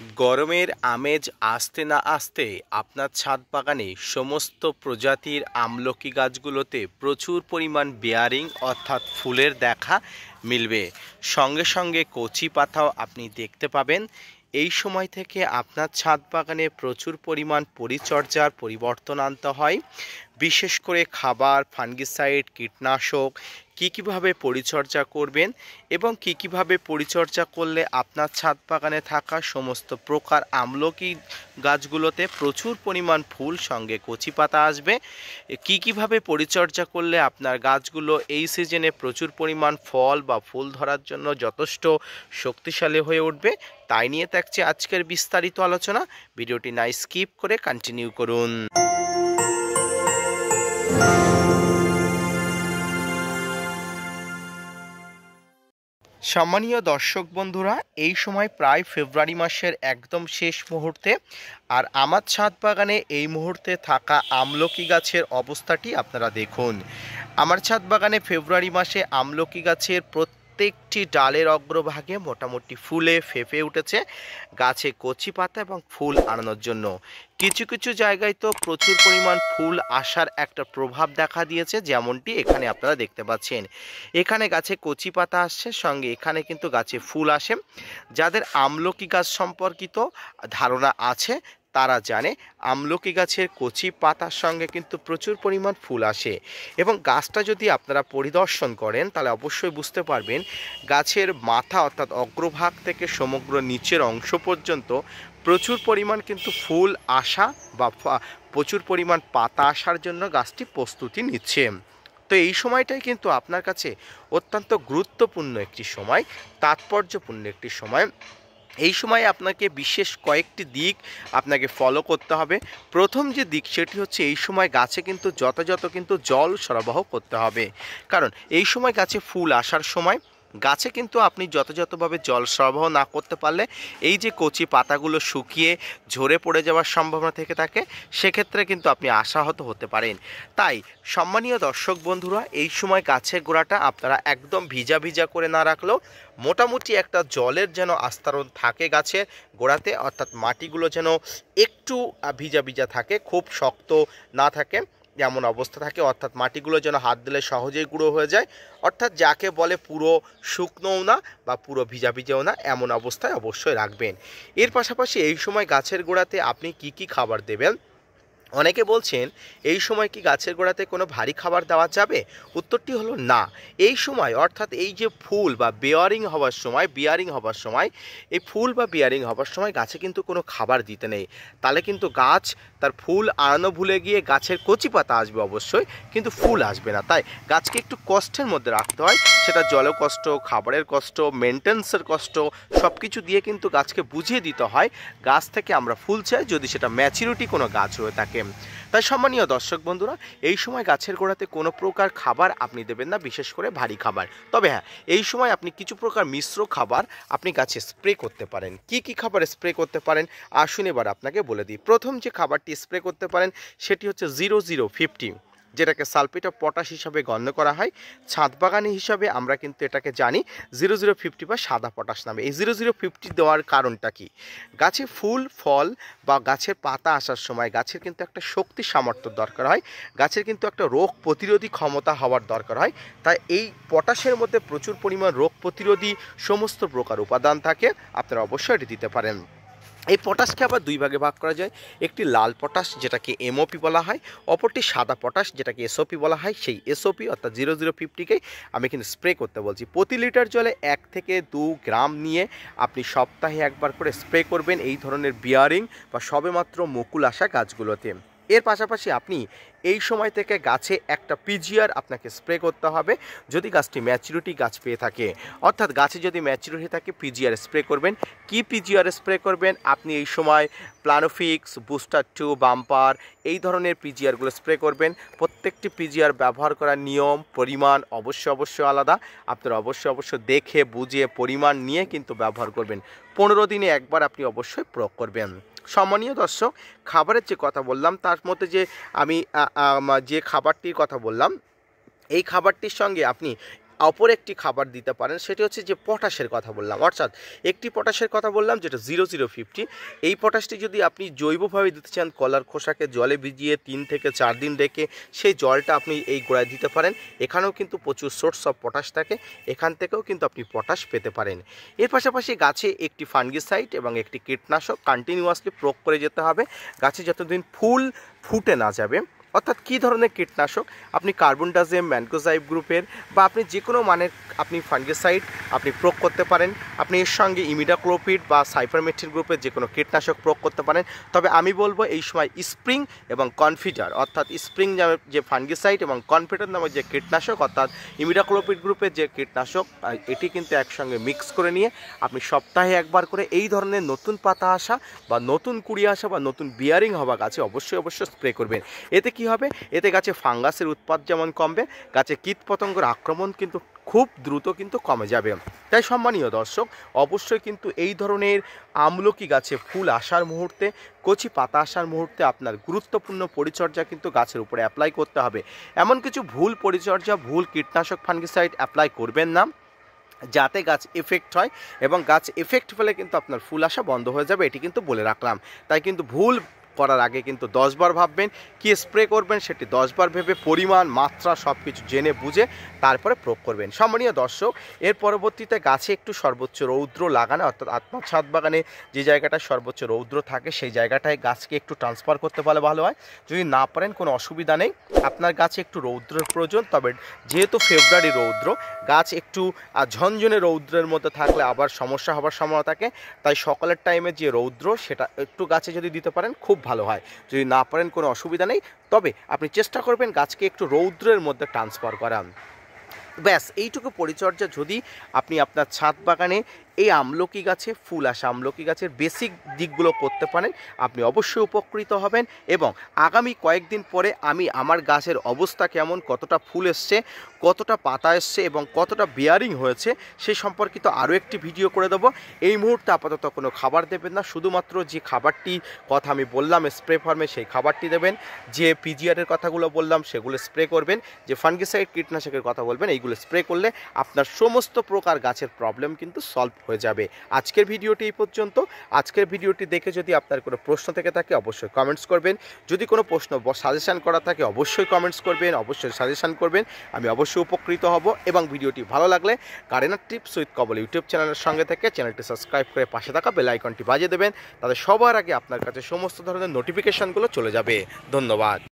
গরমের আমেজ আসতে না আসতে আপনার ছাদ বাগানে সমস্ত প্রজাতির আমলকি গাছগুলোতে প্রচুর পরিমাণ বেয়ারিং অর্থাৎ ফুলের দেখা মিলবে। সঙ্গে সঙ্গে কচি পাতাও আপনি দেখতে পাবেন। এই সময় থেকে আপনার ছাদ বাগানে প্রচুর পরিমাণ পরিচর্যার পরিবর্তন আনতে হয়। বিশেষ করে খাবার, ফাঙ্গিসাইড, কীটনাশক কীভাবে পরিচর্যা করবেন এবং কীভাবে পরিচর্যা করলে আপনার ছাদ বাগানে থাকা সমস্ত প্রকার আমলকি গাছগুলোতে প্রচুর পরিমাণ ফুল সঙ্গে কচি পাতা আসবে, কীভাবে পরিচর্যা করলে আপনার গাছগুলো এই সিজনে প্রচুর পরিমাণ ফল বা ফুল ধরার জন্য যথেষ্ট শক্তিশালী হয়ে উঠবে, তাই নিয়ে থাকছে আজকের বিস্তারিত আলোচনা। ভিডিওটি না স্কিপ করে কন্টিনিউ করুন। সম্মানীয় দর্শক বন্ধুরা, এই সময় প্রায় ফেব্রুয়ারি মাসের একদম শেষ মুহূর্তে, আর আমার ছাদ বাগানে এই মুহূর্তে থাকা আমলকি গাছের অবস্থাটি আপনারা দেখুন। আমার ছাদ বাগানে ফেব্রুয়ারি মাসে আমলকি গাছের প্রত্যেকটি ডালের অগ্রভাগে মোটামুটি ফুলে ফেঁপে উঠেছে, গাছে কচি পাতা এবং ফুল আনানোর জন্য। কিছু কিছু জায়গায় তো প্রচুর পরিমাণ ফুল আসার একটা প্রভাব দেখা দিয়েছে, যেমনটি এখানে আপনারা দেখতে পাচ্ছেন। এখানে গাছে কচি পাতা আসছে, সঙ্গে এখানে কিন্তু গাছে ফুল আসে। যাদের আমলকি গাছ সম্পর্কিত ধারণা আছে তারা জানে আমলকি গাছের কচি পাতার সঙ্গে কিন্তু প্রচুর পরিমাণ ফুল আসে, এবং গাছটা যদি আপনারা পরিদর্শন করেন তাহলে অবশ্যই বুঝতে পারবেন গাছের মাথা অর্থাৎ অগ্রভাগ থেকে সমগ্র নিচের অংশ পর্যন্ত প্রচুর পরিমাণ কিন্তু ফুল আসা বা প্রচুর পরিমাণ পাতা আসার জন্য গাছটি প্রস্তুতি নিচ্ছে। তো এই সময়টাই কিন্তু আপনার কাছে অত্যন্ত গুরুত্বপূর্ণ একটি সময়, তাৎপর্যপূর্ণ একটি সময়। এই সময় আপনাকে বিশেষ কয়েকটি দিক আপনাকে ফলো করতে হবে। প্রথম যে দিক সেটি হচ্ছে এই সময় গাছে কিন্তু যথাযথ কিন্তু জল সরবরাহ করতে হবে, কারণ এই সময় গাছে ফুল আসার সময় গাছে কিন্তু আপনি যথাযথভাবে জল সরবরাহ না করতে পারলে এই যে কচি পাতাগুলো শুকিয়ে ঝরে পড়ে যাওয়ার সম্ভাবনা থেকে থাকে, সেক্ষেত্রে কিন্তু আপনি আশাহত হতে পারেন। তাই সম্মানীয় দর্শক বন্ধুরা, এই সময় গাছের গোড়াটা আপনারা একদম ভিজা ভিজা করে না রাখলেও মোটামুটি একটা জলের যেন আস্তরণ থাকে গাছের গোড়াতে, অর্থাৎ মাটিগুলো যেন একটু ভিজা ভিজা থাকে, খুব শক্ত না থাকে এমন অবস্থা থাকে, অর্থাৎ মাটিগুলো যেন হাত দিলে সহজেই গুঁড়ো হয়ে যায়, অর্থাৎ যাকে বলে পুরো শুকনোও না বা পুরো ভিজা ভিজাও না, এমন অবস্থায় অবশ্যই রাখবেন। এর পাশাপাশি এই সময় গাছের গোড়াতে আপনি কি খাবার দেবেন? অনেকে বলছেন এই সময় কি গাছের গোড়াতে কোনো ভারী খাবার দেওয়া যাবে? উত্তরটি হলো না। এই সময় অর্থাৎ এই যে ফুল বা বিয়ারিং হওয়ার সময় এই ফুল বা বিয়ারিং হওয়ার সময় গাছে কিন্তু কোনো খাবার দিতে নেই, তাহলে কিন্তু গাছ তার ফুল আনানো ভুলে গিয়ে গাছের কচি পাতা আসবে অবশ্যই, কিন্তু ফুল আসবে না। তাই গাছকে একটু কষ্টের মধ্যে রাখতে হয়, সেটা জলের কষ্ট, খাবারের কষ্ট, মেনটেন্সের কষ্ট, সব কিছু দিয়ে কিন্তু গাছকে বুঝিয়ে দিতে হয় গাছ থেকে আমরা ফুল চাই, যদি সেটা ম্যাচুরিটি কোনো গাছ হয়ে থাকে। তাই সম্মানীয় দর্শক বন্ধুরা, এই সময় গাছের গোড়াতে কোনো প্রকার খাবার আপনি দেবেন না, বিশেষ করে ভারী খাবার। তবে হ্যাঁ, এই সময় আপনি কিছু প্রকার মিশ্র খাবার আপনি গাছে স্প্রে করতে পারেন। কি খাবার স্প্রে করতে পারেন আসুন এবার আপনাকে বলে দিই। প্রথম যে খাবারটি স্প্রে করতে পারেন সেটি হচ্ছে 0050, যেটাকে সালফেট অফ পটাশ হিসাবে গণ্য করা হয়। ছাদ বাগানি হিসাবে আমরা কিন্তু এটাকে জানি 0050 বা সাদা পটাশ নামে। এই 0050 দেওয়ার কারণটা কি? গাছে ফুল ফল বা গাছের পাতা আসার সময় গাছের কিন্তু একটা শক্তি সামর্থ্য দরকার হয়, গাছের কিন্তু একটা রোগ প্রতিরোধী ক্ষমতা হওয়ার দরকার হয়। তাই এই পটাশের মধ্যে প্রচুর পরিমাণ রোগ প্রতিরোধী সমস্ত প্রকার উপাদান থাকে, আপনারা অবশ্যই এটি দিতে পারেন। এই পটাশকে আবার দুই ভাগে ভাগ করা যায়, একটি লাল পটাশ যেটাকে এমওপি বলা হয়, অপরটি সাদা পটাশ যেটাকে এসওপি বলা হয়। সেই এসওপি অর্থাৎ 0050কেই আমি কিন্তু স্প্রে করতে বলছি। প্রতি লিটার জলে 1 থেকে 2 গ্রাম নিয়ে আপনি সপ্তাহে একবার করে স্প্রে করবেন এই ধরনের বিয়ারিং বা সবেমাত্র মুকুল আসা গাছগুলোতে। এর পাশাপাশি আপনি এই সময় থেকে গাছে একটা পিজিআর আপনাকে স্প্রে করতে হবে, যদি গাছটি ম্যাচুরিটি গাছ পেয়ে থাকে, অর্থাৎ গাছে যদি ম্যাচুরিটি থাকে পিজিআর স্প্রে করবেন। কি পিজিআর স্প্রে করবেন? আপনি এই সময় প্লানোফিক্স, বুস্টার 2, বাম্পার এই ধরনের পিজিআরগুলো স্প্রে করবেন। প্রত্যেকটি পিজিআর ব্যবহার করার নিয়ম পরিমাণ অবশ্যই আলাদা, আপনারা অবশ্যই দেখে বুঝে পরিমাণ নিয়ে কিন্তু ব্যবহার করবেন। 15 দিনে একবার আপনি অবশ্যই প্রয়োগ করবেন। সম্মানীয় দর্শক, খাবারের যে কথা বললাম তার মধ্যে যে আমি যে খাবারটির কথা বললাম, এই খাবারটির সঙ্গে আপনি অপর একটি খাবার দিতে পারেন, সেটি হচ্ছে যে পটাশের কথা বললাম, অর্থাৎ একটি পটাশের কথা বললাম যেটা 0050। এই পটাশটি যদি আপনি জৈবভাবে দিতে চান, কলার খোসাকে জলে ভিজিয়ে 3 থেকে 4 দিন রেখে সেই জলটা আপনি এই গোড়ায় দিতে পারেন। এখানেও কিন্তু প্রচুর সোর্স অফ পটাশ থাকে, এখান থেকেও কিন্তু আপনি পটাশ পেতে পারেন। এর পাশাপাশি গাছে একটি ফাঙ্গিসাইড এবং একটি কীটনাশক কন্টিনিউয়াসলি প্রয়োগ করে যেতে হবে, গাছে যতদিন ফুল ফুটে না যাবে। অর্থাৎ কী ধরনের কীটনাশক, আপনি কার্বনডাজিম, ম্যানকোজাইব গ্রুপের বা আপনি যে কোনো মানের আপনি ফাঙ্গিসাইড আপনি প্রয়োগ করতে পারেন। আপনি এর সঙ্গে ইমিডাক্লোপিড বা সাইপারমেথ্রিন গ্রুপের যে কোনো কীটনাশক প্রয়োগ করতে পারেন। তবে আমি বলবো এই সময় স্প্রিং এবং কনফিডার, অর্থাৎ স্প্রিং নামের যে ফাঙ্গিসাইড এবং কনফিডার নামের যে কীটনাশক অর্থাৎ ইমিডাক্লোপিড গ্রুপের যে কীটনাশক, এটি কিন্তু একসঙ্গে মিক্স করে নিয়ে আপনি সপ্তাহে একবার করে এই ধরনের নতুন পাতা আসা বা নতুন কুড়ি আসা বা নতুন বিয়ারিং হওয়া গাছে অবশ্যই স্প্রে করবেন। এতে কি হবে, এতে গাছে ফাঙ্গাসের উৎপাদ যেমন কমবে, গাছে কীটপতঙ্গের আক্রমণ কিন্তু খুব দ্রুত কিন্তু কমে যাবে। তাই সম্মানীয় দর্শক, অবশ্যই কিন্তু এই ধরনের আমলকি গাছে ফুল আসার মুহূর্তে, কচি পাতা আসার মুহূর্তে আপনার গুরুত্বপূর্ণ পরিচর্যা কিন্তু গাছের উপরে অ্যাপ্লাই করতে হবে। এমন কিছু ভুল পরিচর্যা, ভুল কীটনাশক ফাঙ্গিসাইড অ্যাপ্লাই করবেন না যাতে গাছ এফেক্ট হয়, এবং গাছ এফেক্ট ফেলে কিন্তু আপনার ফুল আসা বন্ধ হয়ে যাবে, এটি কিন্তু বলে রাখলাম। তাই কিন্তু ভুল করার আগে কিন্তু 10 বার ভাববেন, কি স্প্রে করবেন সেটি 10 বার ভেবে পরিমাণ, মাত্রা সব কিছু জেনে বুঝে তারপরে প্রয়োগ করবেন। সম্মানীয় দর্শক, এর পরবর্তীতে গাছে একটু সর্বোচ্চ রৌদ্র লাগানো, অর্থাৎ আপনার ছাদ বাগানে যে জায়গাটা সর্বোচ্চ রৌদ্র থাকে সেই জায়গাটায় গাছকে একটু ট্রান্সফার করতে পারলে ভালো হয়। যদি না পারেন কোনো অসুবিধা নেই, আপনার গাছে একটু রৌদ্রের প্রয়োজন। তবে যেহেতু ফেব্রুয়ারি রৌদ্র, গাছ একটু ঝনঝনে রৌদ্রের মধ্যে থাকলে আবার সমস্যা হবার সম্ভাবনা থাকে। তাই সকালের টাইমে যে রৌদ্র সেটা একটু গাছে যদি দিতে পারেন খুব ভালো হয়। যদি না পারেন কোনো অসুবিধা নেই, তবে আপনি চেষ্টা করবেন গাছকে একটু রৌদ্রের মধ্যে ট্রান্সফার করান। ব্যাস এইটুকু পরিচর্যা যদি আপনি আপনার ছাদ বাগানে এই আমলকি গাছে ফুল আসা আমলকি গাছের বেসিক দিকগুলো করতে পারেন, আপনি অবশ্যই উপকৃত হবেন। এবং আগামী কয়েকদিন পরে আমি আমার গাছের অবস্থা কেমন, কতটা ফুল এসছে, কতটা পাতা এসছে এবং কতটা বিয়ারিং হয়েছে সে সম্পর্কিত আরও একটি ভিডিও করে দেবো। এই মুহূর্তে আপাতত কোনো খাবার দেবেন না, শুধুমাত্র যে খাবারটি কথা আমি বললাম স্প্রে ফর্মে সেই খাবারটি দেবেন। যে পিজিআরের কথাগুলো বললাম সেগুলো স্প্রে করবেন, যে ফাঙ্গিসাইড কীটনাশকের কথা বলবেন, এইগুলো স্প্রে করলে আপনার সমস্ত প্রকার গাছের প্রবলেম কিন্তু সলভ হয়ে যাবে। আজকের ভিডিওটি এই পর্যন্ত। আজকের ভিডিওটি দেখে যদি আপনার কোনো প্রশ্ন থেকে থাকে অবশ্যই কমেন্টস করবেন। যদি কোনো প্রশ্ন সাজেশান করা থাকে অবশ্যই কমেন্টস করবেন, অবশ্যই সাজেশান করবেন, আমি অবশ্যই উপকৃত হব। এবং ভিডিওটি ভালো লাগলে gardener tips with Kamal YouTube চ্যানেলের সঙ্গে থেকে চ্যানেলটি সাবস্ক্রাইব করে পাশে থাকা বেল আইকনটি বাজিয়ে দেবেন, তাতে সবার আগে আপনার কাছে সমস্ত ধরনের নোটিফিকেশানগুলো চলে যাবে। ধন্যবাদ।